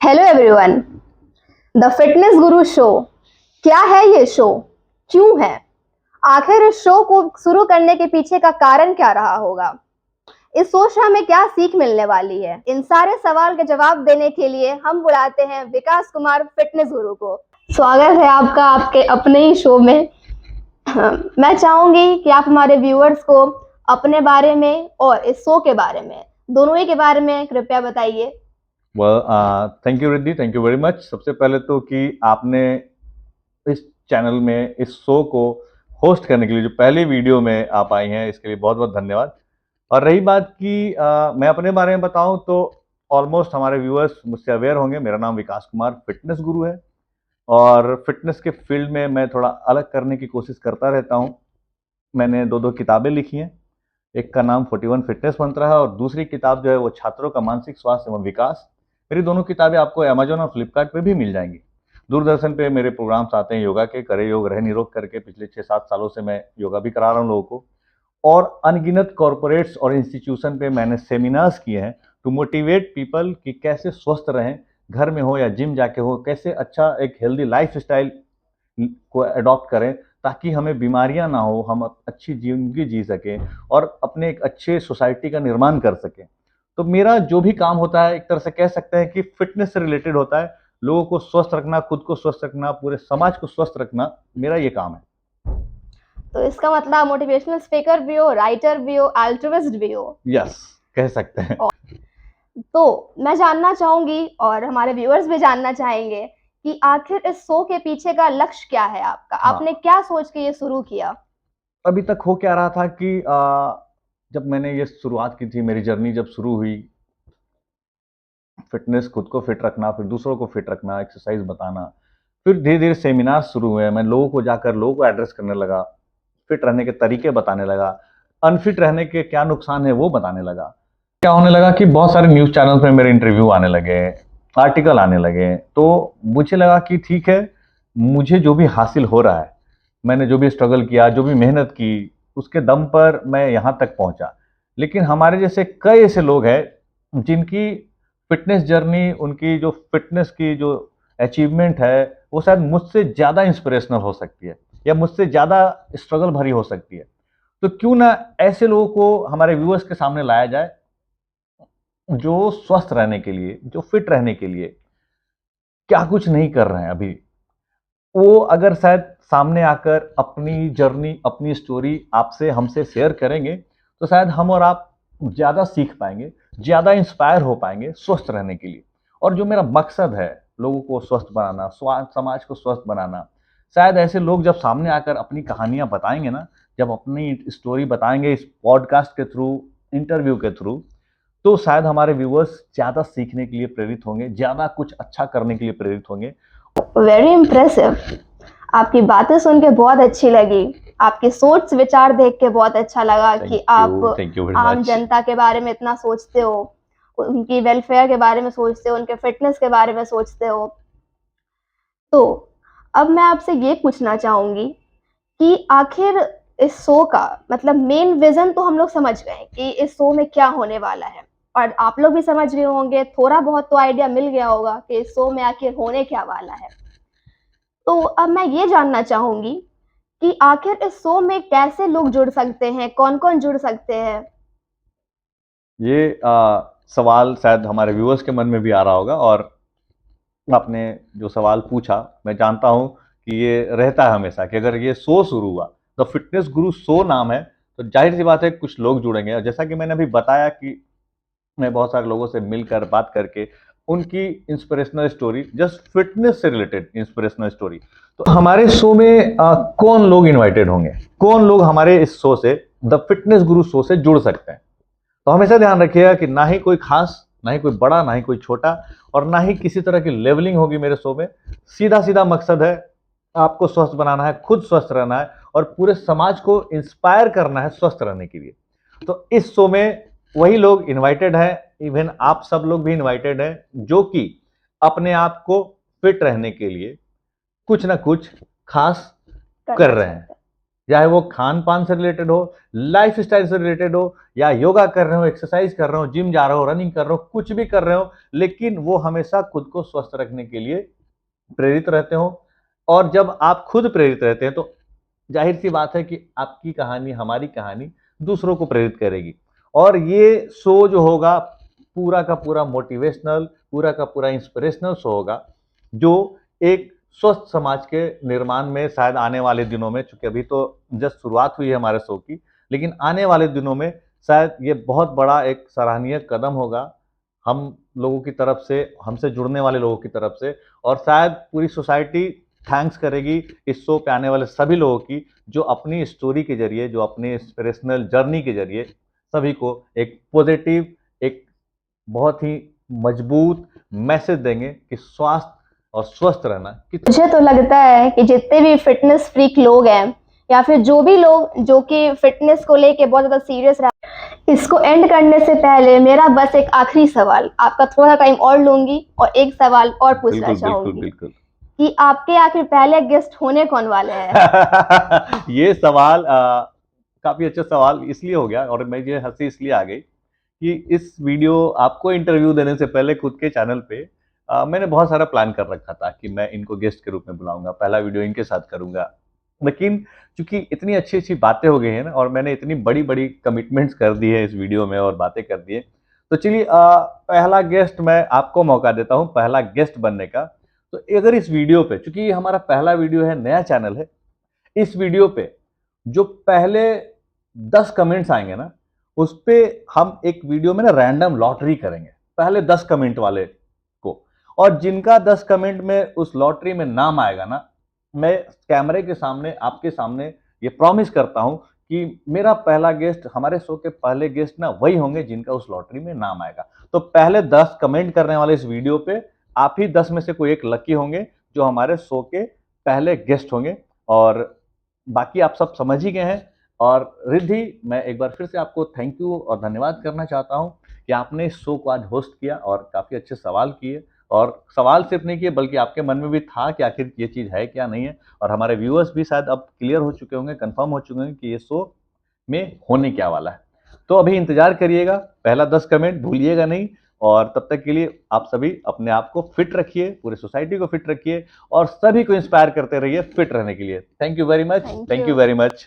Hello everyone. The fitness Guru show. क्या है ये शो? क्यों है? आखिर इस शो को शुरू करने के पीछे का कारण क्या रहा होगा? इस शो से हमें क्या सीख मिलने वाली है? इन सारे सवाल के जवाब देने के लिए हम बुलाते हैं विकास कुमार फिटनेस गुरु को। स्वागत है आपका आपके अपने ही शो में। मैं चाहूंगी कि आप हमारे व्यूअर्स को अपने बारे में और इस शो के बारे में, दोनों ही के बारे में कृपया बताइए। Thank you Riddhi, thank you very much. सबसे पहले तो कि आपने इस चैनल में इस शो को होस्ट करने के लिए जो पहली वीडियो में आप आई हैं, इसके लिए बहुत बहुत धन्यवाद। और रही बात कि मैं अपने बारे में बताऊं तो ऑलमोस्ट हमारे व्यूअर्स मुझसे अवेयर होंगे। मेरा नाम विकास कुमार फिटनेस गुरु है और फिटनेस के फील्ड में मैं थोड़ा अलग करने की कोशिश करता रहता हूं। मैंने दो दो किताबें लिखी हैं। एक का नाम 41 फिटनेस मंत्र है और दूसरी किताब जो है वो छात्रों का मानसिक स्वास्थ्य एवं विकास। मेरी दोनों किताबें आपको अमेजोन और फ्लिपकार्ट पे भी मिल जाएंगी। दूरदर्शन पे मेरे प्रोग्राम्स आते हैं योगा के, करे योग रहे निरोग करके। पिछले 6-7 सालों से मैं योगा भी करा रहा हूँ लोगों को। और अनगिनत कॉरपोरेट्स और इंस्टीट्यूशन पे मैंने सेमिनार्स किए हैं टू मोटिवेट पीपल कि कैसे स्वस्थ रहें, घर में हो या जिम जाके हो, कैसे अच्छा एक हेल्दी लाइफ स्टाइल को अडॉप्ट करें ताकि हमें बीमारियां ना हो, हम अच्छी जिंदगी जी सकें और अपने एक अच्छे सोसाइटी का निर्माण कर सकें। तो मेरा जो भी काम होता है एक तरह से कह सकते हैं कि फिटनेस से रिलेटेड होता है। लोगों को स्वस्थ रखना, खुद को स्वस्थ रखना, पूरे समाज को स्वस्थ रखना, मेरा ये काम है। तो इसका मतलब मोटिवेशनल स्पीकर भी हो, राइटर भी हो, अल्ट्रुइस्ट भी हो। यस, कह सकते हैं। तो मैं जानना चाहूंगी और हमारे व्यूअर्स भी जानना चाहेंगे कि आखिर इस शो के पीछे का लक्ष्य क्या है आपका? हाँ, आपने क्या सोच के ये शुरू किया? अभी तक हो क्या रहा था कि जब मैंने ये शुरुआत की थी, मेरी जर्नी जब शुरू हुई, फिटनेस, खुद को फिट रखना, फिर दूसरों को फिट रखना, एक्सरसाइज बताना, फिर धीरे धीरे सेमिनार शुरू हुए। मैं लोगों को जाकर लोगों को एड्रेस करने लगा, फिट रहने के तरीके बताने लगा, अनफिट रहने के क्या नुकसान है वो बताने लगा। क्या होने लगा कि बहुत सारे न्यूज़ चैनल्स में मेरे इंटरव्यू आने लगे, आर्टिकल आने लगे। तो मुझे लगा कि ठीक है, मुझे जो भी हासिल हो रहा है, मैंने जो भी स्ट्रगल किया, जो भी मेहनत की, उसके दम पर मैं यहाँ तक पहुँचा। लेकिन हमारे जैसे कई ऐसे लोग हैं जिनकी फिटनेस जर्नी, उनकी जो फिटनेस की जो अचीवमेंट है, वो शायद मुझसे ज़्यादा इंस्पिरेशनल हो सकती है या मुझसे ज़्यादा स्ट्रगल भरी हो सकती है। तो क्यों ना ऐसे लोगों को हमारे व्यूअर्स के सामने लाया जाए जो स्वस्थ रहने के लिए, जो फिट रहने के लिए क्या कुछ नहीं कर रहे हैं अभी। वो अगर शायद सामने आकर अपनी जर्नी, अपनी स्टोरी आपसे, हमसे शेयर करेंगे तो शायद हम और आप ज़्यादा सीख पाएंगे, ज़्यादा इंस्पायर हो पाएंगे स्वस्थ रहने के लिए। और जो मेरा मकसद है, लोगों को स्वस्थ बनाना, समाज को स्वस्थ बनाना, शायद ऐसे लोग जब सामने आकर अपनी कहानियां बताएंगे ना, जब अपनी स्टोरी बताएंगे इस पॉडकास्ट के थ्रू, इंटरव्यू के थ्रू, तो शायद हमारे व्यूअर्स ज़्यादा सीखने के लिए प्रेरित होंगे, ज़्यादा कुछ अच्छा करने के लिए प्रेरित होंगे। Very impressive. आपकी बातें सुन के बहुत अच्छी लगी। आपके सोच विचार देख के बहुत अच्छा लगा कि आप थैंक यू वेरी आम मच। जनता के बारे में इतना सोचते हो, उनकी वेलफेयर के बारे में सोचते हो, उनके फिटनेस के बारे में सोचते हो। तो अब मैं आपसे ये पूछना चाहूंगी कि आखिर इस शो का मतलब मेन विजन तो हम लोग समझ गए कि इस शो में क्या होने वाला है, और आप लोग भी समझ गए होंगे, थोड़ा बहुत तो आइडिया मिल गया होगा कि इस शो में आखिर होने क्या वाला है। तो अब मैं ये जानना चाहूंगी कि आखिर इस शो में कैसे लोग जुड़ सकते हैं, कौन कौन जुड़ सकते हैं? ये सवाल शायद हमारे व्यूअर्स के मन में भी आ रहा होगा और आपने जो सवाल पूछा, मैं जानता हूँ कि ये रहता है हमेशा कि अगर ये शो शुरू हुआ, द फिटनेस गुरु शो नाम है, तो जाहिर सी बात है कुछ लोग जुड़ेंगे। और जैसा कि मैंने अभी बताया कि मैं बहुत सारे लोगों से मिलकर बात करके उनकी इंस्पिरेशनल स्टोरी, जस्ट फिटनेस से रिलेटेड इंस्पिरेशनल स्टोरी। तो हमारे शो में कौन लोग इनवाइटेड होंगे, कौन लोग हमारे इस शो से, द फिटनेस गुरु शो से जुड़ सकते हैं। तो हमेशा ध्यान रखिएगा कि ना ही कोई खास, ना ही कोई बड़ा, ना ही कोई छोटा, और ना ही किसी तरह की लेवलिंग होगी मेरे शो में। सीधा सीधा मकसद है, आपको स्वस्थ बनाना है, खुद स्वस्थ रहना है और पूरे समाज को इंस्पायर करना है स्वस्थ रहने के लिए। तो इस शो में वही लोग इनवाइटेड हैं, इवन आप सब लोग भी इनवाइटेड हैं जो कि अपने आप को फिट रहने के लिए कुछ ना कुछ खास कर करना रहे हैं। चाहते हैं। चाहे वो खान-पान से रिलेटेड हो, लाइफ़स्टाइल से रिलेटेड हो या योगा कर रहे हो, एक्सरसाइज़ कर रहे हो, जिम जा रहे हो, रनिंग कर रहे हो, कुछ भी कर रहे हो, लेकिन वो हमेशा खुद को स्वस्थ रखने के लिए प्रेरित रहते हो। और जब आप खुद प्रेरित रहते हैं, तो ज़ाहिर-सी बात है कि आपकी कहानी, हमारी कहानी दूसरों को प्रेरित करेगी। और ये शो जो होगा, पूरा का पूरा मोटिवेशनल, पूरा का पूरा इंस्पिरेशनल शो होगा, जो एक स्वस्थ समाज के निर्माण में शायद आने वाले दिनों में, चूँकि अभी तो जस्ट शुरुआत हुई है हमारे शो की, लेकिन आने वाले दिनों में शायद ये बहुत बड़ा एक सराहनीय कदम होगा, हम लोगों की तरफ से, हमसे जुड़ने वाले लोगों की तरफ से, और शायद पूरी सोसाइटी थैंक्स करेगी इस शो पे आने वाले सभी लोगों की, जो अपनी स्टोरी के ज़रिए, जो अपने इंस्पिरेशनल जर्नी के ज़रिए सभी को एक पॉज़िटिव, एक बहुत ही मजबूत मैसेज देंगे कि स्वास्थ्य और स्वस्थ रहना कितना। मुझे तो लगता है कि जितने भी फिटनेस फ्रीक लोग हैं या फिर जो भी लोग जो कि फिटनेस को लेके बहुत ज़्यादा सीरियस रह, इसको एंड करने से पहले मेरा बस एक आखिरी सवाल, आपका थोड़ा टाइम और लूँगी और एक सवाल और पूछना बिल्कुल, बिल्कुल, चाहूँगी बिल्कुल। कि आपके आखिर पहले गेस्ट होने कौन वाले हैं? ये सवाल काफ़ी अच्छा सवाल इसलिए हो गया, और मुझे हँसी इसलिए आ गई कि इस वीडियो आपको इंटरव्यू देने से पहले खुद के चैनल पे मैंने बहुत सारा प्लान कर रखा था कि मैं इनको गेस्ट के रूप में बुलाऊँगा, पहला वीडियो इनके साथ करूँगा। लेकिन चूँकि इतनी अच्छी-अच्छी बातें हो गई हैं ना, और मैंने इतनी बड़ी-बड़ी कमिटमेंट्स कर दी है इस वीडियो में और बातें कर दी है, तो चलिए पहला गेस्ट मैं आपको मौका देता हूँ, पहला गेस्ट बनने का। तो अगर इस वीडियो पे, चूँकि ये हमारा पहला वीडियो है, नया चैनल है, इस वीडियो पे जो पहले 10 कमेंट्स आएँगे ना, उसपे हम एक वीडियो में ना रैंडम लॉटरी करेंगे, पहले 10 कमेंट वाले को। और जिनका 10 कमेंट में उस लॉटरी में नाम आएगा ना, मैं कैमरे के सामने, आपके सामने ये प्रॉमिस करता हूँ कि मेरा पहला गेस्ट, हमारे शो के पहले गेस्ट ना वही होंगे जिनका उस लॉटरी में नाम आएगा। तो पहले 10 कमेंट करने वाले इस वीडियो पे आप ही 10 में से कोई एक लकी होंगे, जो हमारे शो के पहले गेस्ट होंगे। और बाकी आप सब समझ ही गए हैं। और रिद्धि, मैं एक बार फिर से आपको थैंक यू और धन्यवाद करना चाहता हूँ कि आपने इस शो को आज होस्ट किया और काफ़ी अच्छे सवाल किए, और सवाल सिर्फ नहीं किए बल्कि आपके मन में भी था कि आखिर ये चीज़ है क्या, नहीं है। और हमारे व्यूअर्स भी शायद अब क्लियर हो चुके होंगे, कन्फर्म हो चुके होंगे कि ये शो में होने क्या वाला है। तो अभी इंतज़ार करिएगा, पहला 10 कमेंट भूलिएगा नहीं। और तब तक के लिए आप सभी अपने आप को फिट रखिए, पूरी सोसाइटी को फिट रखिए और सभी को इंस्पायर करते रहिए फिट रहने के लिए। Thank you very much, thank thank you. You very much.